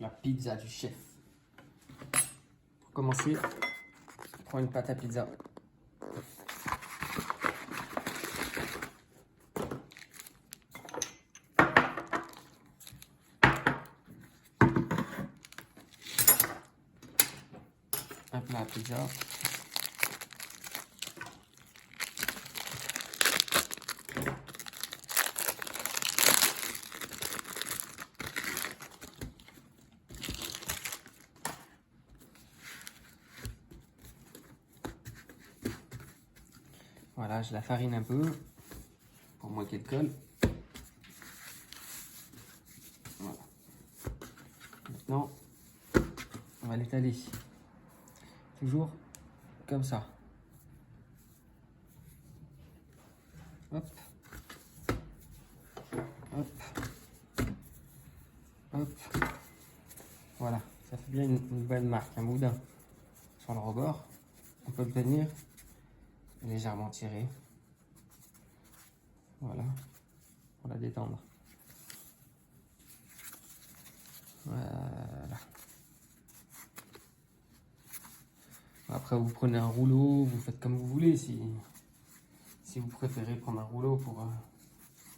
La pizza du chef. Pour commencer, on prend une pâte à pizza. Un plat à pizza. Voilà, je la farine un peu pour moins qu'elle colle. Voilà. Maintenant, on va l'étaler. Toujours comme ça. Hop. Hop. Hop. Voilà, ça fait bien une bonne marque, un boudin sur le rebord. On peut le tenir légèrement tiré. Voilà, pour la détendre. Voilà. Après, vous prenez un rouleau, vous faites comme vous voulez. Si vous préférez prendre un rouleau pour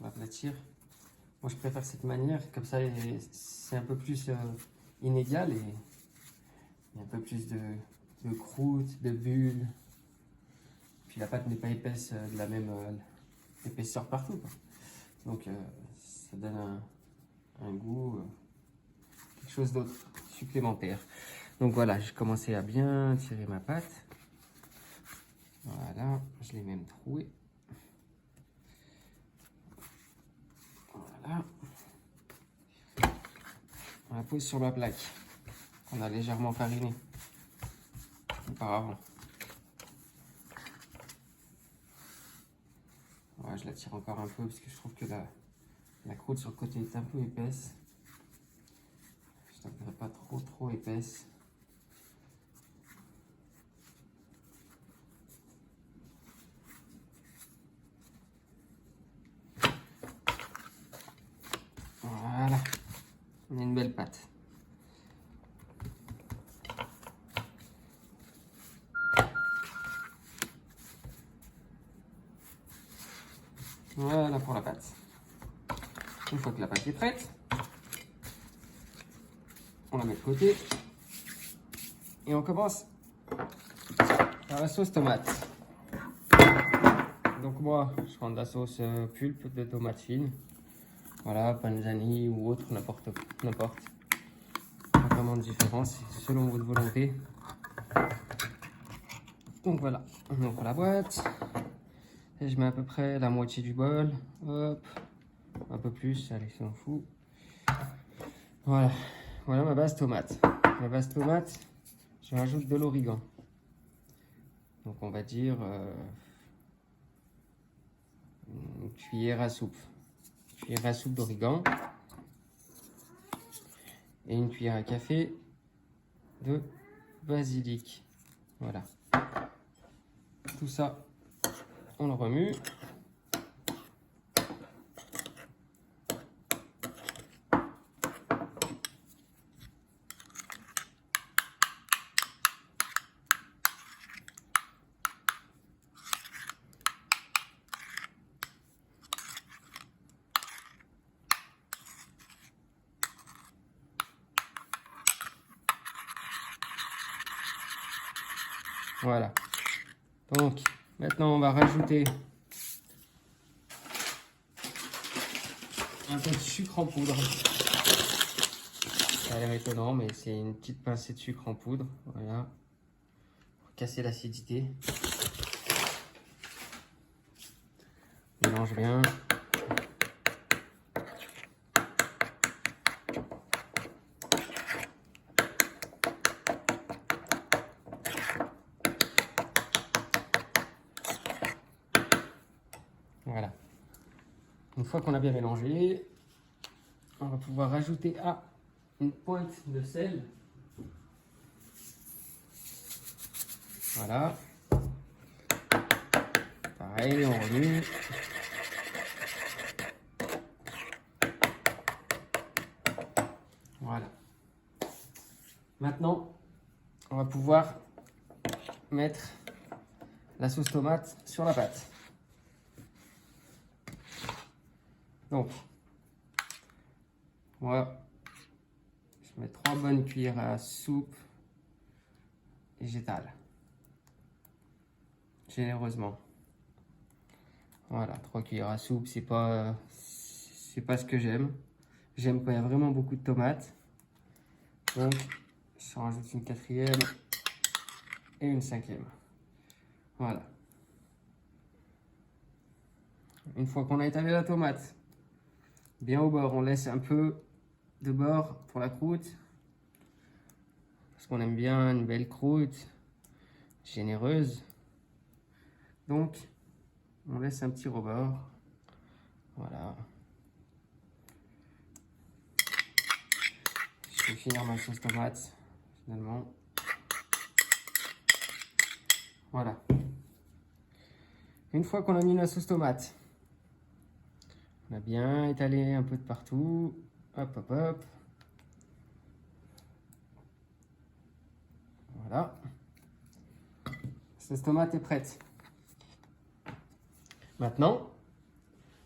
l'aplatir. Moi, je préfère cette manière. Comme ça, c'est un peu plus inégal et il y a un peu plus de croûte, de bulles. Puis la pâte n'est pas épaisse de la même épaisseur partout, quoi. Donc, ça donne un goût, quelque chose d'autre, supplémentaire. Donc voilà, j'ai commencé à bien tirer ma pâte. Voilà, je l'ai même troué. Voilà. On la pose sur la plaque qu'on a légèrement farinée auparavant. Voilà, je la tire encore un peu parce que je trouve que la croûte sur le côté est un peu épaisse. Je ne pas trop épaisse. Voilà, on a une belle pâte. Voilà pour la pâte. Une fois que la pâte est prête, on la met de côté et on commence par la sauce tomate. Donc moi, je prends de la sauce pulpe de tomate fine. Voilà, panzani ou autre, n'importe. Pas vraiment de différence, selon votre volonté. Donc voilà, on ouvre la boîte. Et je mets à peu près la moitié du bol. Hop, un peu plus, allez, ça en fout. Voilà, voilà ma base tomate. Ma base tomate, je rajoute de l'origan. Donc on va dire une cuillère à soupe. Une cuillère à soupe d'origan. Et une cuillère à café de basilic. Voilà. Tout ça, on le remue. Voilà. Donc, maintenant, on va rajouter un peu de sucre en poudre. Ça a l'air étonnant, mais c'est une petite pincée de sucre en poudre. Voilà. Pour casser l'acidité. Mélange bien. Voilà. Une fois qu'on a bien mélangé, on va pouvoir rajouter une pointe de sel. Voilà. Pareil, on remue. Voilà. Maintenant, on va pouvoir mettre la sauce tomate sur la pâte. Donc, moi, je mets 3 bonnes cuillères à soupe et j'étale généreusement. Voilà, 3 cuillères à soupe, c'est pas ce que j'aime. J'aime quand il y a vraiment beaucoup de tomates. Donc, je rajoute une 4e et une 5e. Voilà. Une fois qu'on a étalé la tomate, bien au bord, on laisse un peu de beurre pour la croûte. Parce qu'on aime bien une belle croûte généreuse. Donc, on laisse un petit rebord. Voilà. Je vais finir ma sauce tomate, finalement. Voilà. Une fois qu'on a mis la sauce tomate, on a bien étalé un peu de partout. Hop, hop, hop. Voilà. La sauce tomate est prête. Maintenant,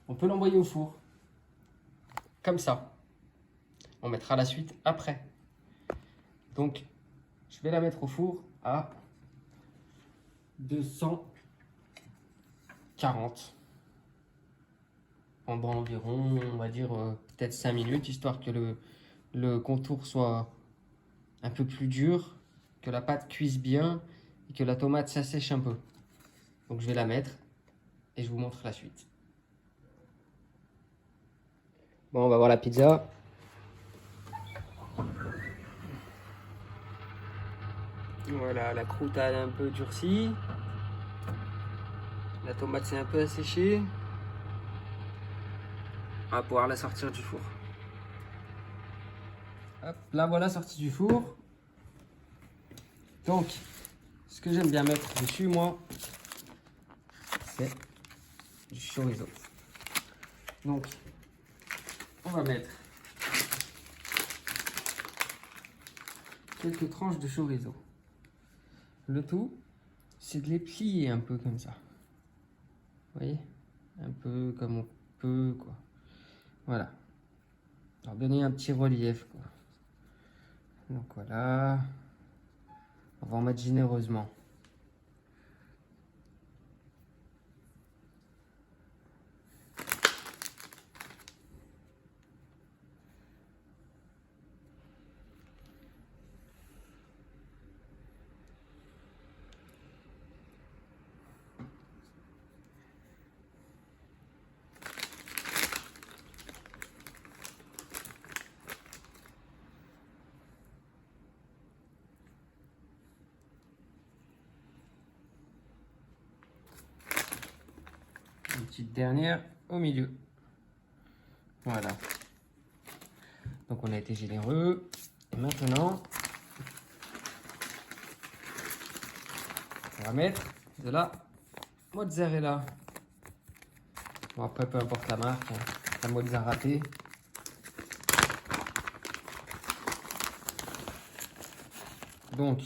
on peut l'envoyer au four. Comme ça. On mettra la suite après. Donc, je vais la mettre au four à 240 pendant environ, on va dire, peut-être 5 minutes, histoire que le contour soit un peu plus dur, que la pâte cuise bien et que la tomate s'assèche un peu. Donc, je vais la mettre et je vous montre la suite. Bon, on va voir la pizza. Voilà, la croûte a un peu durci. La tomate s'est un peu asséchée. On va pouvoir la sortir du four. Hop, la voilà sortie du four. Donc, ce que j'aime bien mettre dessus, moi, c'est du chorizo. Donc, on va mettre quelques tranches de chorizo. Le tout, c'est de les plier un peu comme ça. Vous voyez? Un peu comme on peut, quoi. Voilà. Alors, donner un petit relief, quoi. Donc, voilà. On va en mettre généreusement. Une petite dernière au milieu. Voilà. Donc on a été généreux. Et maintenant, on va mettre de la mozzarella. Bon, après, peu importe la marque, hein. La mozzarella râpée. Donc,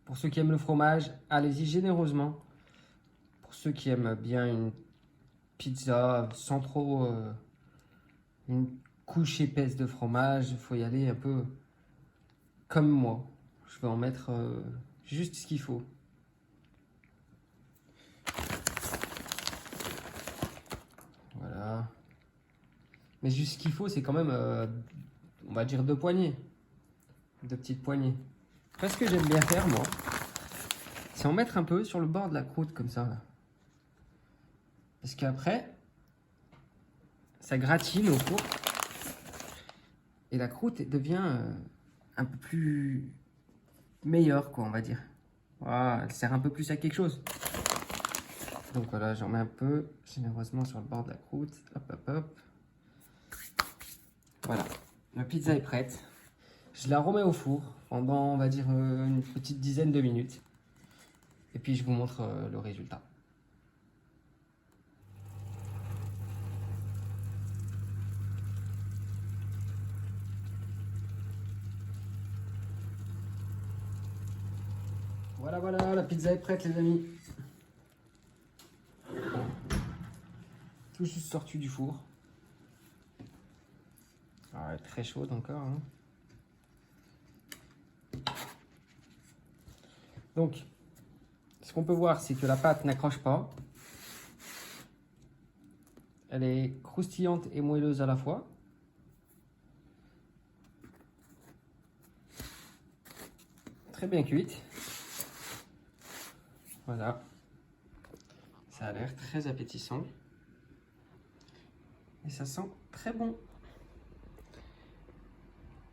pour ceux qui aiment le fromage, allez-y généreusement. Pour ceux qui aiment bien une pizza sans trop une couche épaisse de fromage, il faut y aller un peu comme moi. Je vais en mettre juste ce qu'il faut. Voilà. Mais juste ce qu'il faut, c'est quand même, on va dire 2 poignées. 2 petites poignées. Après, ce que j'aime bien faire, moi, c'est en mettre un peu sur le bord de la croûte, comme ça. Là. Parce qu'après, ça gratine au four. Et la croûte devient un peu plus meilleure, quoi, on va dire. Voilà, elle sert un peu plus à quelque chose. Donc voilà, j'en mets un peu généreusement sur le bord de la croûte. Hop, hop, hop. Voilà, la pizza est prête. Je la remets au four pendant, on va dire, une petite dizaine de minutes. Et puis je vous montre le résultat. Voilà, voilà, la pizza est prête, les amis. Tout juste sorti du four. Ah, elle est très chaude encore. Hein. Donc, ce qu'on peut voir, c'est que la pâte n'accroche pas. Elle est croustillante et moelleuse à la fois. Très bien cuite. Voilà. Ça a l'air très appétissant. Et ça sent très bon.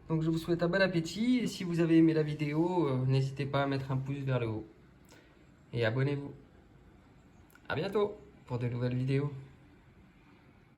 Donc je vous souhaite un bon appétit. Et si vous avez aimé la vidéo, n'hésitez pas à mettre un pouce vers le haut. Et abonnez-vous. À bientôt pour de nouvelles vidéos.